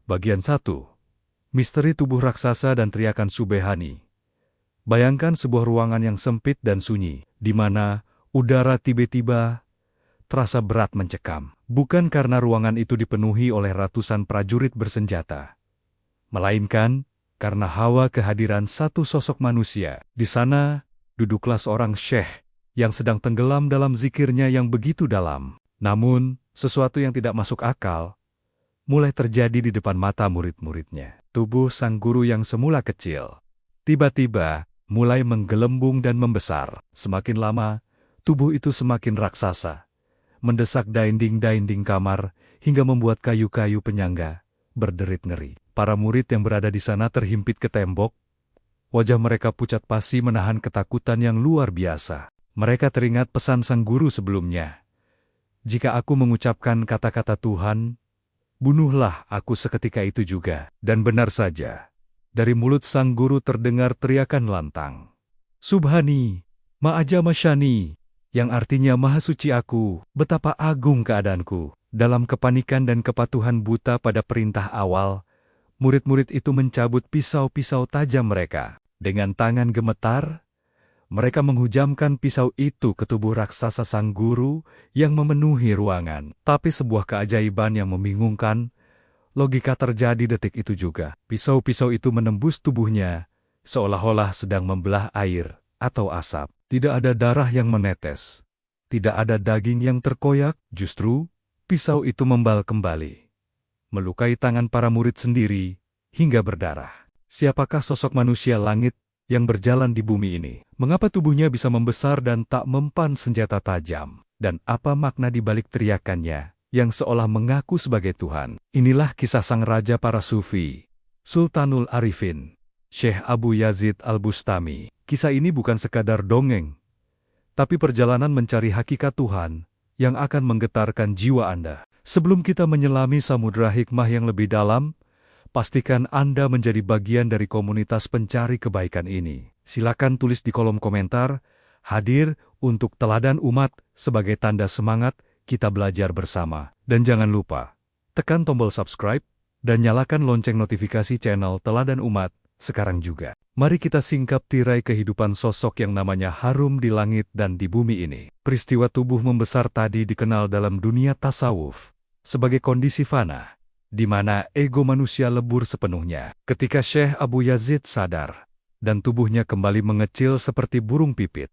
Bagian 1. Misteri tubuh raksasa dan teriakan Subehani. Bayangkan sebuah ruangan yang sempit dan sunyi, di mana udara tiba-tiba terasa berat mencekam. Bukan karena ruangan itu dipenuhi oleh ratusan prajurit bersenjata, melainkan karena hawa kehadiran satu sosok manusia. Di sana, duduklah seorang syekh yang sedang tenggelam dalam zikirnya yang begitu dalam. Namun, sesuatu yang tidak masuk akal mulai terjadi di depan mata murid-muridnya. Tubuh sang guru yang semula kecil tiba-tiba mulai menggelembung dan membesar. Semakin lama, tubuh itu semakin raksasa, mendesak dinding-dinding kamar hingga membuat kayu-kayu penyangga berderit ngeri. Para murid yang berada di sana terhimpit ke tembok. Wajah mereka pucat pasi menahan ketakutan yang luar biasa. Mereka teringat pesan sang guru sebelumnya. Jika aku mengucapkan kata-kata Tuhan, bunuhlah aku seketika itu juga. Dan benar saja, dari mulut sang guru terdengar teriakan lantang. Subhani, ma'aja masyani, yang artinya Maha Suci aku, betapa agung keadaanku. Dalam kepanikan dan kepatuhan buta pada perintah awal, murid-murid itu mencabut pisau-pisau tajam mereka. Dengan tangan gemetar, mereka menghujamkan pisau itu ke tubuh raksasa sang guru yang memenuhi ruangan. Tapi sebuah keajaiban yang membingungkan, logika terjadi detik itu juga. Pisau-pisau itu menembus tubuhnya, seolah-olah sedang membelah air atau asap. Tidak ada darah yang menetes, tidak ada daging yang terkoyak, justru pisau itu membal kembali, melukai tangan para murid sendiri hingga berdarah. Siapakah sosok manusia langit yang berjalan di bumi ini? Mengapa tubuhnya bisa membesar dan tak mempan senjata tajam? Dan apa makna di balik teriakannya yang seolah mengaku sebagai Tuhan? Inilah kisah sang raja para sufi, Sultanul Arifin, Syekh Abu Yazid Al-Bustami. Kisah ini bukan sekadar dongeng, tapi perjalanan mencari hakikat Tuhan yang akan menggetarkan jiwa Anda. Sebelum kita menyelami samudera hikmah yang lebih dalam, pastikan Anda menjadi bagian dari komunitas pencari kebaikan ini. Silakan tulis di kolom komentar, hadir untuk teladan umat sebagai tanda semangat kita belajar bersama. Dan jangan lupa, tekan tombol subscribe dan nyalakan lonceng notifikasi channel Teladan Umat sekarang juga. Mari kita singkap tirai kehidupan sosok yang namanya harum di langit dan di bumi ini. Peristiwa tubuh membesar tadi dikenal dalam dunia tasawuf sebagai kondisi fana, di mana ego manusia lebur sepenuhnya. Ketika Syekh Abu Yazid sadar, dan tubuhnya kembali mengecil seperti burung pipit,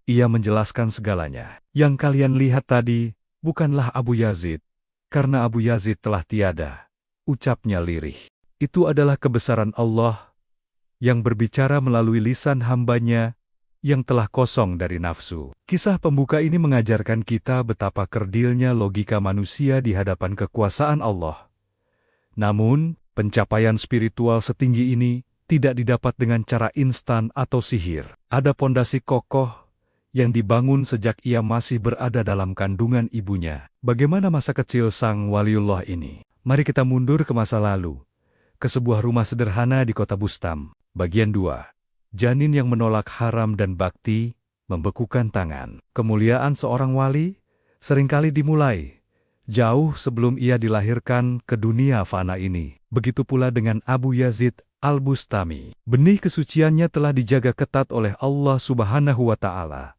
ia menjelaskan segalanya. Yang kalian lihat tadi, bukanlah Abu Yazid, karena Abu Yazid telah tiada, ucapnya lirih. Itu adalah kebesaran Allah yang berbicara melalui lisan hambanya yang telah kosong dari nafsu. Kisah pembuka ini mengajarkan kita betapa kerdilnya logika manusia di hadapan kekuasaan Allah. Namun, pencapaian spiritual setinggi ini tidak didapat dengan cara instan atau sihir. Ada pondasi kokoh yang dibangun sejak ia masih berada dalam kandungan ibunya. Bagaimana masa kecil sang waliullah ini? Mari kita mundur ke masa lalu, ke sebuah rumah sederhana di kota Bustam. Bagian 2. Janin yang menolak haram dan bakti, membekukan tangan. Kemuliaan seorang wali seringkali dimulai jauh sebelum ia dilahirkan ke dunia fana ini. Begitu pula dengan Abu Yazid Al-Bustami. Benih kesuciannya telah dijaga ketat oleh Allah Subhanahu wa Ta'ala.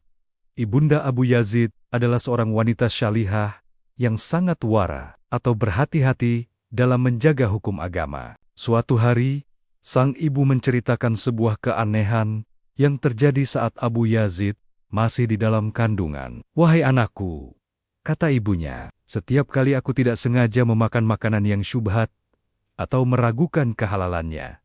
Ibunda Abu Yazid adalah seorang wanita syalihah yang sangat wara atau berhati-hati dalam menjaga hukum agama. Suatu hari, sang ibu menceritakan sebuah keanehan yang terjadi saat Abu Yazid masih di dalam kandungan. Wahai anakku, kata ibunya, setiap kali aku tidak sengaja memakan makanan yang syubhat atau meragukan kehalalannya,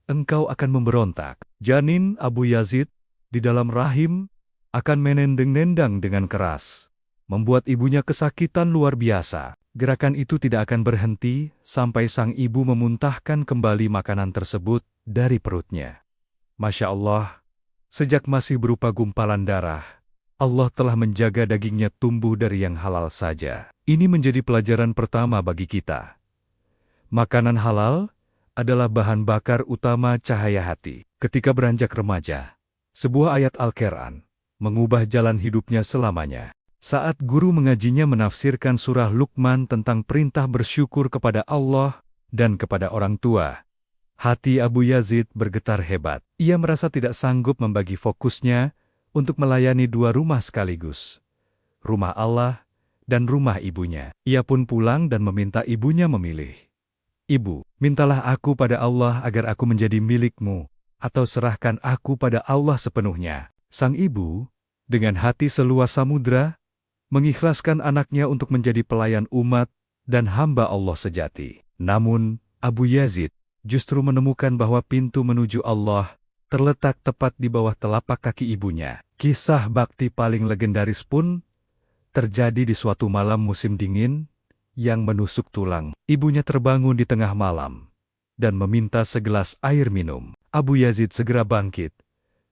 engkau akan memberontak. Janin Abu Yazid di dalam rahim akan menendang-nendang dengan keras, membuat ibunya kesakitan luar biasa. Gerakan itu tidak akan berhenti sampai sang ibu memuntahkan kembali makanan tersebut dari perutnya. Masya Allah, sejak masih berupa gumpalan darah, Allah telah menjaga dagingnya tumbuh dari yang halal saja. Ini menjadi pelajaran pertama bagi kita. Makanan halal adalah bahan bakar utama cahaya hati. Ketika beranjak remaja, sebuah ayat Al-Quran mengubah jalan hidupnya selamanya. Saat guru mengajinya menafsirkan surah Luqman tentang perintah bersyukur kepada Allah dan kepada orang tua. Hati Abu Yazid bergetar hebat. Ia merasa tidak sanggup membagi fokusnya untuk melayani dua rumah sekaligus. Rumah Allah dan rumah ibunya. Ia pun pulang dan meminta ibunya memilih. Ibu, mintalah aku pada Allah agar aku menjadi milikmu, atau serahkan aku pada Allah sepenuhnya. Sang ibu, dengan hati seluas samudra, mengikhlaskan anaknya untuk menjadi pelayan umat dan hamba Allah sejati. Namun, Abu Yazid justru menemukan bahwa pintu menuju Allah terletak tepat di bawah telapak kaki ibunya. Kisah bakti paling legendaris pun terjadi di suatu malam musim dingin yang menusuk tulang. Ibunya terbangun di tengah malam dan meminta segelas air minum. Abu Yazid segera bangkit.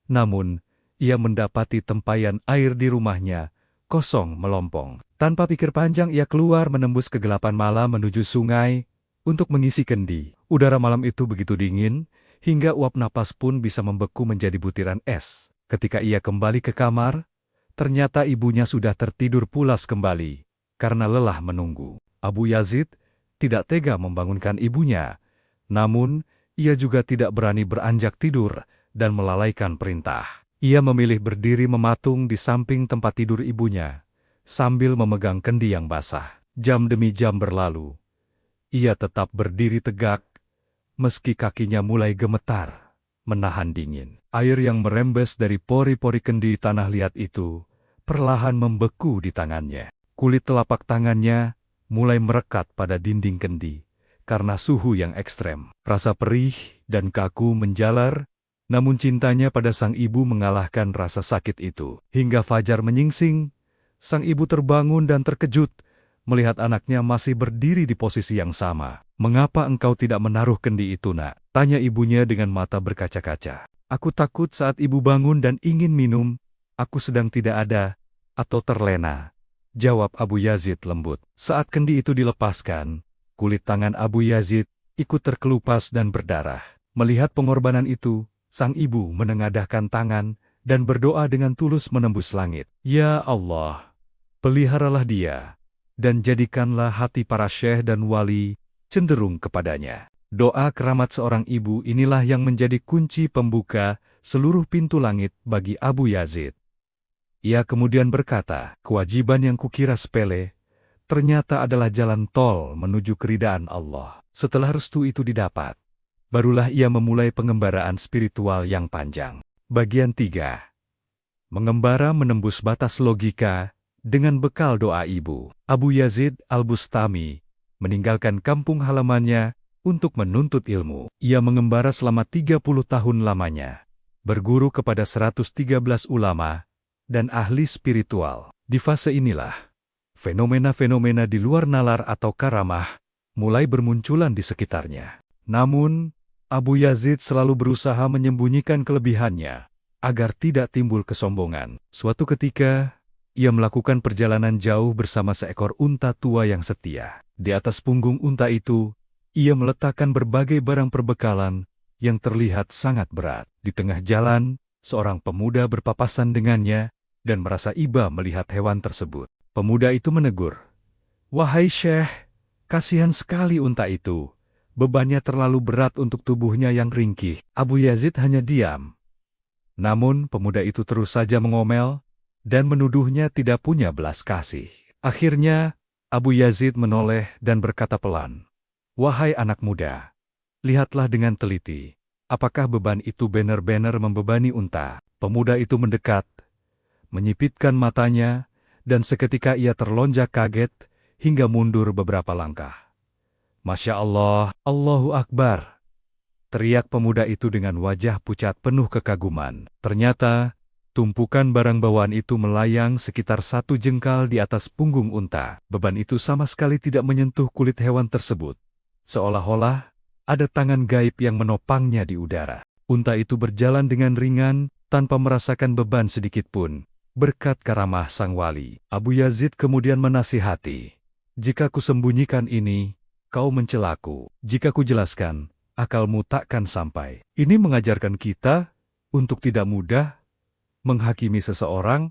Namun, ia mendapati tempayan air di rumahnya kosong melompong. Tanpa pikir panjang ia keluar menembus kegelapan malam menuju sungai untuk mengisi kendi. Udara malam itu begitu dingin, hingga uap napas pun bisa membeku menjadi butiran es. Ketika ia kembali ke kamar, ternyata ibunya sudah tertidur pulas kembali, karena lelah menunggu. Abu Yazid tidak tega membangunkan ibunya, namun ia juga tidak berani beranjak tidur dan melalaikan perintah. Ia memilih berdiri mematung di samping tempat tidur ibunya, sambil memegang kendi yang basah. Jam demi jam berlalu. Ia tetap berdiri tegak, meski kakinya mulai gemetar, menahan dingin. Air yang merembes dari pori-pori kendi tanah liat itu perlahan membeku di tangannya. Kulit telapak tangannya mulai merekat pada dinding kendi karena suhu yang ekstrem. Rasa perih dan kaku menjalar, namun cintanya pada sang ibu mengalahkan rasa sakit itu. Hingga fajar menyingsing, sang ibu terbangun dan terkejut melihat anaknya masih berdiri di posisi yang sama. "Mengapa engkau tidak menaruh kendi itu, nak?" tanya ibunya dengan mata berkaca-kaca. "Aku takut saat ibu bangun dan ingin minum, aku sedang tidak ada atau terlena," jawab Abu Yazid lembut. Saat kendi itu dilepaskan, kulit tangan Abu Yazid ikut terkelupas dan berdarah. Melihat pengorbanan itu, sang ibu menengadahkan tangan dan berdoa dengan tulus menembus langit. "Ya Allah, peliharalah dia, dan jadikanlah hati para syekh dan wali cenderung kepadanya." Doa keramat seorang ibu inilah yang menjadi kunci pembuka seluruh pintu langit bagi Abu Yazid. Ia kemudian berkata, "Kewajiban yang kukira sepele, ternyata adalah jalan tol menuju keridaan Allah." Setelah restu itu didapat, barulah ia memulai pengembaraan spiritual yang panjang. Bagian 3. Mengembara menembus batas logika dengan bekal doa ibu. Abu Yazid Al-Bustami meninggalkan kampung halamannya untuk menuntut ilmu. Ia mengembara selama 30 tahun lamanya, berguru kepada 113 ulama dan ahli spiritual. Di fase inilah, fenomena-fenomena di luar nalar atau karamah mulai bermunculan di sekitarnya. Namun, Abu Yazid selalu berusaha menyembunyikan kelebihannya agar tidak timbul kesombongan. Suatu ketika, ia melakukan perjalanan jauh bersama seekor unta tua yang setia. Di atas punggung unta itu, ia meletakkan berbagai barang perbekalan yang terlihat sangat berat. Di tengah jalan, seorang pemuda berpapasan dengannya dan merasa iba melihat hewan tersebut. Pemuda itu menegur, "Wahai Syekh, kasihan sekali unta itu. Bebannya terlalu berat untuk tubuhnya yang ringkih." Abu Yazid hanya diam. Namun pemuda itu terus saja mengomel dan menuduhnya tidak punya belas kasih. Akhirnya, Abu Yazid menoleh dan berkata pelan, "Wahai anak muda, lihatlah dengan teliti, apakah beban itu benar-benar membebani unta?" Pemuda itu mendekat, menyipitkan matanya, dan seketika ia terlonjak kaget hingga mundur beberapa langkah. "Masya Allah, Allahu Akbar!" teriak pemuda itu dengan wajah pucat penuh kekaguman. Ternyata, tumpukan barang bawaan itu melayang sekitar 1 jengkal di atas punggung unta. Beban itu sama sekali tidak menyentuh kulit hewan tersebut. Seolah-olah ada tangan gaib yang menopangnya di udara. Unta itu berjalan dengan ringan, tanpa merasakan beban sedikit pun, berkat karamah sang wali. Abu Yazid kemudian menasihati, "Jika kusembunyikan ini, kau mencelaku. Jika kujelaskan, akalmu takkan sampai." Ini mengajarkan kita untuk tidak mudah menghakimi seseorang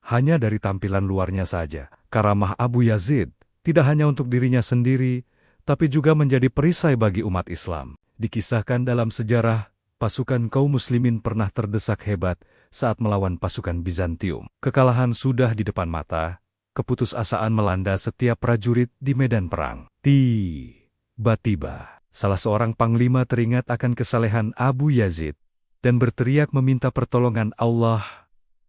hanya dari tampilan luarnya saja. Karamah Abu Yazid tidak hanya untuk dirinya sendiri, tapi juga menjadi perisai bagi umat Islam. Dikisahkan dalam sejarah, pasukan kaum muslimin pernah terdesak hebat saat melawan pasukan Bizantium. Kekalahan sudah di depan mata, keputusasaan melanda setiap prajurit di medan perang. Tiba-tiba, salah seorang panglima teringat akan kesalehan Abu Yazid dan berteriak meminta pertolongan Allah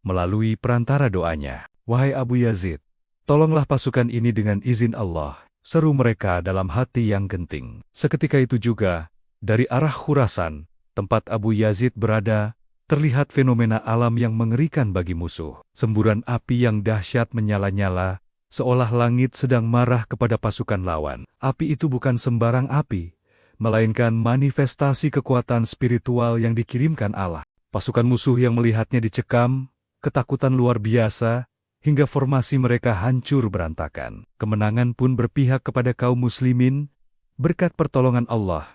melalui perantara doanya. "Wahai Abu Yazid, tolonglah pasukan ini dengan izin Allah," seru mereka dalam hati yang genting. Seketika itu juga, dari arah Khurasan, tempat Abu Yazid berada, terlihat fenomena alam yang mengerikan bagi musuh. Semburan api yang dahsyat menyala-nyala, seolah langit sedang marah kepada pasukan lawan. Api itu bukan sembarang api, melainkan manifestasi kekuatan spiritual yang dikirimkan Allah. Pasukan musuh yang melihatnya dicekam, ketakutan luar biasa, hingga formasi mereka hancur berantakan. Kemenangan pun berpihak kepada kaum muslimin, berkat pertolongan Allah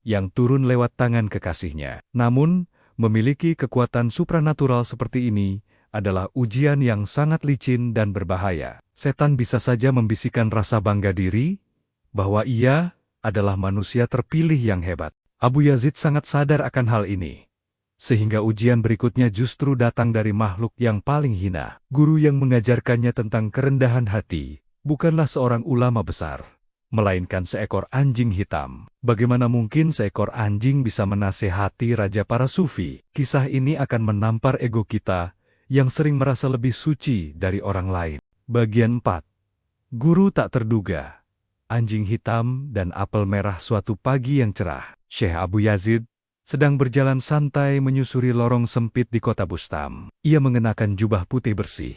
yang turun lewat tangan kekasihnya. Namun, memiliki kekuatan supranatural seperti ini adalah ujian yang sangat licin dan berbahaya. Setan bisa saja membisikkan rasa bangga diri, bahwa ia adalah manusia terpilih yang hebat. Abu Yazid sangat sadar akan hal ini, sehingga ujian berikutnya justru datang dari makhluk yang paling hina. Guru yang mengajarkannya tentang kerendahan hati bukanlah seorang ulama besar, melainkan seekor anjing hitam. Bagaimana mungkin seekor anjing bisa menasehati raja para sufi? Kisah ini akan menampar ego kita yang sering merasa lebih suci dari orang lain. Bagian 4. Guru tak terduga. Anjing hitam dan apel merah. Suatu pagi yang cerah, Syekh Abu Yazid sedang berjalan santai menyusuri lorong sempit di kota Bustam. Ia mengenakan jubah putih bersih,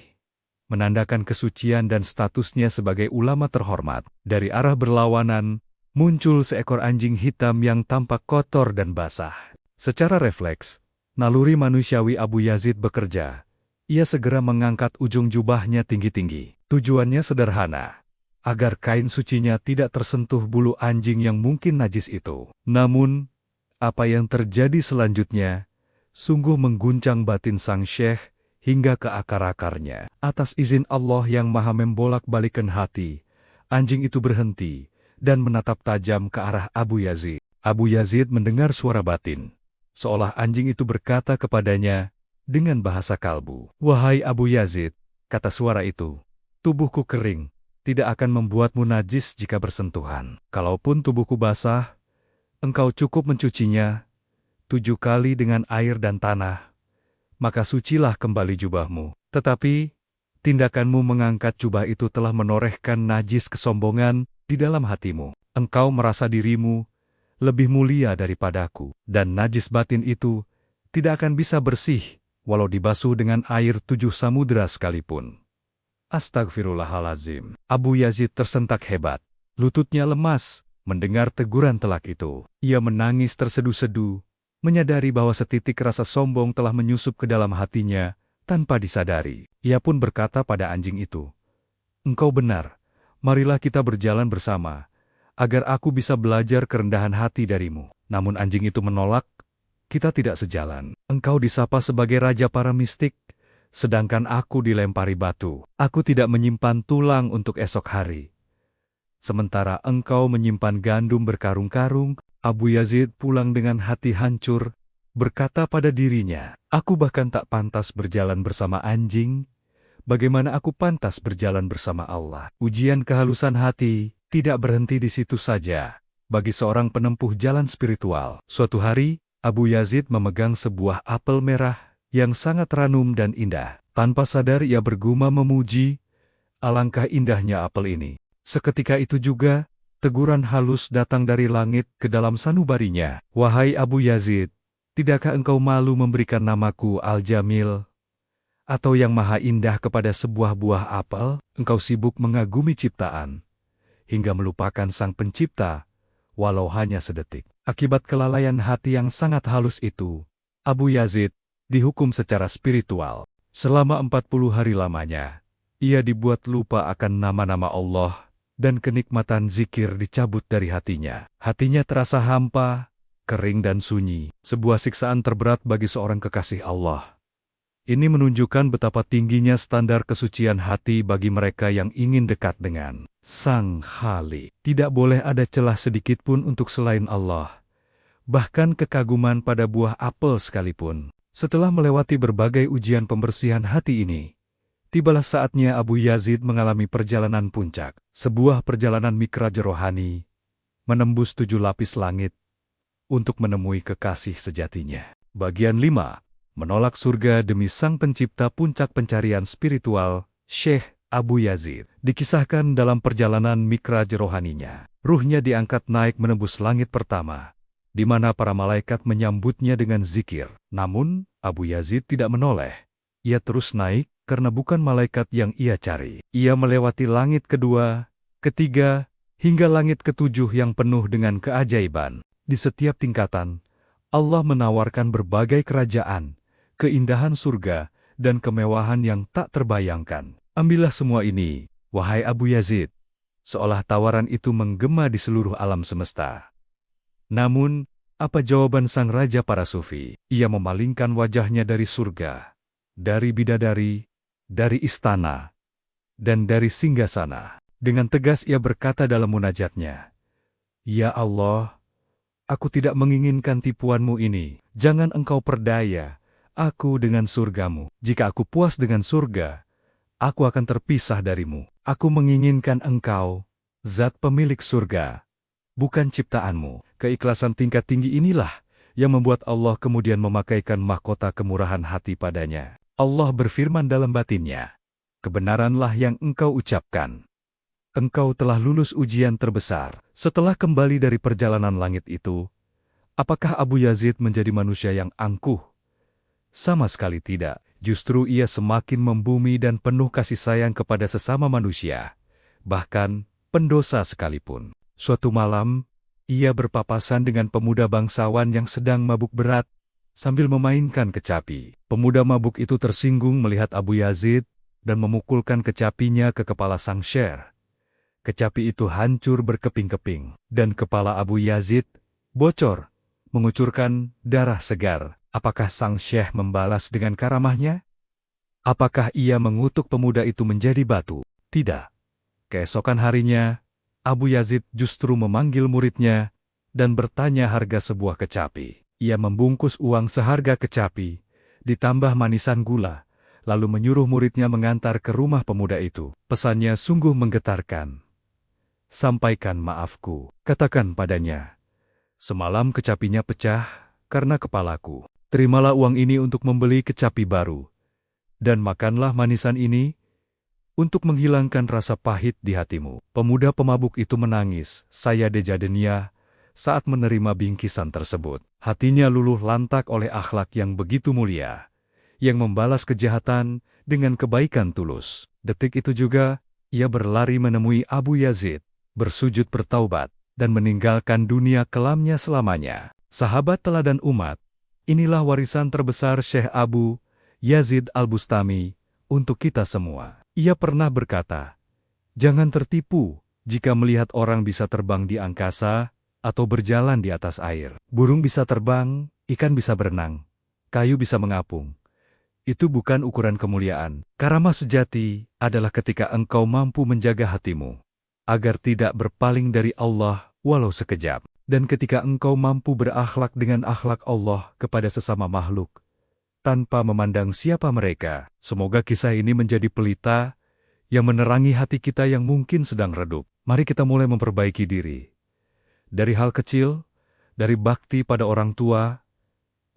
menandakan kesucian dan statusnya sebagai ulama terhormat. Dari arah berlawanan, muncul seekor anjing hitam yang tampak kotor dan basah. Secara refleks, naluri manusiawi Abu Yazid bekerja. Ia segera mengangkat ujung jubahnya tinggi-tinggi. Tujuannya sederhana, agar kain sucinya tidak tersentuh bulu anjing yang mungkin najis itu. Namun, apa yang terjadi selanjutnya sungguh mengguncang batin sang syekh hingga ke akar-akarnya. Atas izin Allah yang maha membolak-balikan hati, anjing itu berhenti dan menatap tajam ke arah Abu Yazid. Abu Yazid mendengar suara batin, seolah anjing itu berkata kepadanya dengan bahasa kalbu. "Wahai Abu Yazid," kata suara itu, "tubuhku kering, tidak akan membuatmu najis jika bersentuhan. Kalaupun tubuhku basah, engkau cukup mencucinya 7 kali dengan air dan tanah, maka sucilah kembali jubahmu. Tetapi, tindakanmu mengangkat jubah itu telah menorehkan najis kesombongan di dalam hatimu. Engkau merasa dirimu lebih mulia daripadaku, dan najis batin itu tidak akan bisa bersih walau dibasuh dengan air 7 samudera sekalipun." Astagfirullahalazim. Abu Yazid tersentak hebat. Lututnya lemas mendengar teguran telak itu. Ia menangis tersedu-sedu, menyadari bahwa setitik rasa sombong telah menyusup ke dalam hatinya tanpa disadari. Ia pun berkata pada anjing itu, "Engkau benar, marilah kita berjalan bersama, agar aku bisa belajar kerendahan hati darimu." Namun anjing itu menolak, "Kita tidak sejalan. Engkau disapa sebagai raja para mistik, sedangkan aku dilempari batu. Aku tidak menyimpan tulang untuk esok hari, sementara engkau menyimpan gandum berkarung-karung." Abu Yazid pulang dengan hati hancur, berkata pada dirinya, "Aku bahkan tak pantas berjalan bersama anjing. Bagaimana aku pantas berjalan bersama Allah?" Ujian kehalusan hati tidak berhenti di situ saja bagi seorang penempuh jalan spiritual. Suatu hari, Abu Yazid memegang sebuah apel merah yang sangat ranum dan indah. Tanpa sadar ia bergumam memuji, "Alangkah indahnya apel ini." Seketika itu juga, teguran halus datang dari langit ke dalam sanubarinya. "Wahai Abu Yazid, tidakkah engkau malu memberikan namaku Al-Jamil, atau yang maha indah kepada sebuah buah apel? Engkau sibuk mengagumi ciptaan, hingga melupakan sang pencipta, walau hanya sedetik." Akibat kelalaian hati yang sangat halus itu, Abu Yazid dihukum secara spiritual. Selama 40 hari lamanya, ia dibuat lupa akan nama-nama Allah, dan kenikmatan zikir dicabut dari hatinya. Hatinya terasa hampa, kering dan sunyi, sebuah siksaan terberat bagi seorang kekasih Allah. Ini menunjukkan betapa tingginya standar kesucian hati bagi mereka yang ingin dekat dengan Sang Khalik. Tidak boleh ada celah sedikit pun untuk selain Allah. Bahkan kekaguman pada buah apel sekalipun. Setelah melewati berbagai ujian pembersihan hati ini, tibalah saatnya Abu Yazid mengalami perjalanan puncak. Sebuah perjalanan mikraj rohani, menembus 7 lapis langit, untuk menemui kekasih sejatinya. Bagian 5. Menolak surga demi Sang Pencipta. Puncak pencarian spiritual, Syekh Abu Yazid, dikisahkan dalam perjalanan mikraj rohaninya. Ruhnya diangkat naik menembus langit pertama, di mana para malaikat menyambutnya dengan zikir. Namun, Abu Yazid tidak menoleh. Ia terus naik karena bukan malaikat yang ia cari. Ia melewati langit kedua, ketiga, hingga langit ketujuh yang penuh dengan keajaiban. Di setiap tingkatan, Allah menawarkan berbagai kerajaan, keindahan surga, dan kemewahan yang tak terbayangkan. Ambillah semua ini, wahai Abu Yazid, seolah tawaran itu menggema di seluruh alam semesta. Namun, apa jawaban sang raja para sufi? Ia memalingkan wajahnya dari surga, dari bidadari, dari istana, dan dari singgasana. Dengan tegas ia berkata dalam munajatnya, "Ya Allah, aku tidak menginginkan tipuanmu ini. Jangan engkau perdaya aku dengan surgamu. Jika aku puas dengan surga, aku akan terpisah darimu. Aku menginginkan engkau, zat pemilik surga, bukan ciptaanmu." Keikhlasan tingkat tinggi inilah yang membuat Allah kemudian memakaikan mahkota kemurahan hati padanya. Allah berfirman dalam batinnya, "Kebenaranlah yang engkau ucapkan. Engkau telah lulus ujian terbesar." Setelah kembali dari perjalanan langit itu, apakah Abu Yazid menjadi manusia yang angkuh? Sama sekali tidak. Justru ia semakin membumi dan penuh kasih sayang kepada sesama manusia, bahkan pendosa sekalipun. Suatu malam, ia berpapasan dengan pemuda bangsawan yang sedang mabuk berat sambil memainkan kecapi. Pemuda mabuk itu tersinggung melihat Abu Yazid dan memukulkan kecapinya ke kepala sang syekh. Kecapi itu hancur berkeping-keping, dan kepala Abu Yazid bocor, mengucurkan darah segar. Apakah sang syekh membalas dengan karamahnya? Apakah ia mengutuk pemuda itu menjadi batu? Tidak. Keesokan harinya, Abu Yazid justru memanggil muridnya dan bertanya harga sebuah kecapi. Ia membungkus uang seharga kecapi, ditambah manisan gula, lalu menyuruh muridnya mengantar ke rumah pemuda itu. Pesannya sungguh menggetarkan. "Sampaikan maafku, katakan padanya, semalam kecapinya pecah karena kepalaku. Terimalah uang ini untuk membeli kecapi baru, dan makanlah manisan ini untuk menghilangkan rasa pahit di hatimu." Pemuda pemabuk itu menangis, saya dejadenia, saat menerima bingkisan tersebut. Hatinya luluh lantak oleh akhlak yang begitu mulia, yang membalas kejahatan dengan kebaikan tulus. Detik itu juga, ia berlari menemui Abu Yazid, bersujud bertaubat, dan meninggalkan dunia kelamnya selamanya. Sahabat teladan umat, inilah warisan terbesar Syekh Abu Yazid Al-Bustami untuk kita semua. Ia pernah berkata, "Jangan tertipu jika melihat orang bisa terbang di angkasa atau berjalan di atas air. Burung bisa terbang, ikan bisa berenang, kayu bisa mengapung. Itu bukan ukuran kemuliaan. Karamah sejati adalah ketika engkau mampu menjaga hatimu agar tidak berpaling dari Allah walau sekejap. Dan ketika engkau mampu berakhlak dengan akhlak Allah kepada sesama makhluk, tanpa memandang siapa mereka." Semoga kisah ini menjadi pelita yang menerangi hati kita yang mungkin sedang redup. Mari kita mulai memperbaiki diri. Dari hal kecil, dari bakti pada orang tua,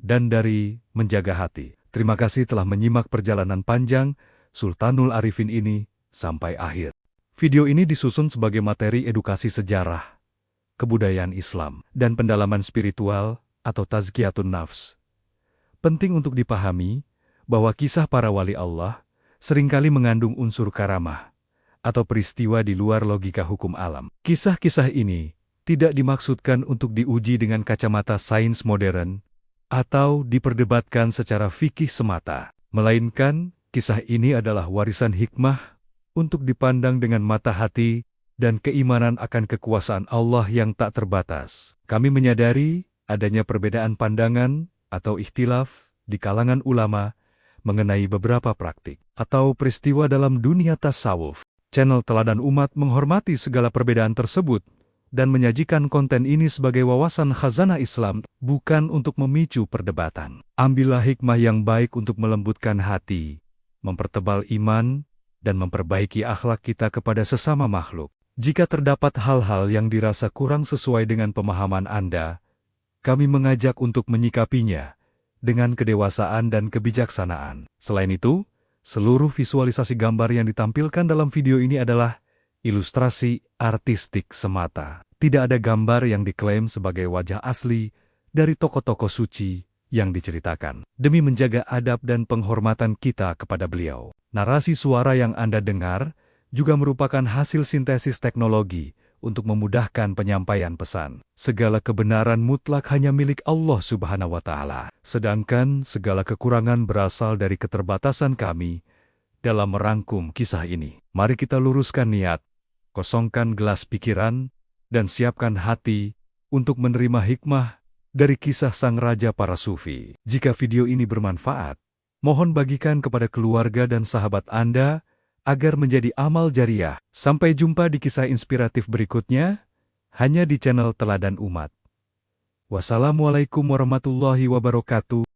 dan dari menjaga hati. Terima kasih telah menyimak perjalanan panjang Sultanul Arifin ini sampai akhir. Video ini disusun sebagai materi edukasi sejarah, kebudayaan Islam, dan pendalaman spiritual atau tazkiyatun nafs. Penting untuk dipahami bahwa kisah para wali Allah seringkali mengandung unsur karamah atau peristiwa di luar logika hukum alam. Kisah-kisah ini tidak dimaksudkan untuk diuji dengan kacamata sains modern atau diperdebatkan secara fikih semata, melainkan kisah ini adalah warisan hikmah untuk dipandang dengan mata hati dan keimanan akan kekuasaan Allah yang tak terbatas. Kami menyadari adanya perbedaan pandangan atau ikhtilaf di kalangan ulama mengenai beberapa praktik atau peristiwa dalam dunia tasawuf. Channel Teladan Umat menghormati segala perbedaan tersebut dan menyajikan konten ini sebagai wawasan khazanah Islam, bukan untuk memicu perdebatan. Ambillah hikmah yang baik untuk melembutkan hati, mempertebal iman, dan memperbaiki akhlak kita kepada sesama makhluk. Jika terdapat hal-hal yang dirasa kurang sesuai dengan pemahaman Anda, kami mengajak untuk menyikapinya dengan kedewasaan dan kebijaksanaan. Selain itu, seluruh visualisasi gambar yang ditampilkan dalam video ini adalah ilustrasi artistik semata. Tidak ada gambar yang diklaim sebagai wajah asli dari tokoh-tokoh suci yang diceritakan. Demi menjaga adab dan penghormatan kita kepada beliau, narasi suara yang Anda dengar juga merupakan hasil sintesis teknologi untuk memudahkan penyampaian pesan. Segala kebenaran mutlak hanya milik Allah Subhanahu wa Ta'ala, sedangkan segala kekurangan berasal dari keterbatasan kami dalam merangkum kisah ini. Mari kita luruskan niat, kosongkan gelas pikiran, dan siapkan hati untuk menerima hikmah dari kisah sang raja para sufi. Jika video ini bermanfaat, mohon bagikan kepada keluarga dan sahabat Anda agar menjadi amal jariah. Sampai jumpa di kisah inspiratif berikutnya, hanya di channel Teladan Umat. Wassalamualaikum warahmatullahi wabarakatuh.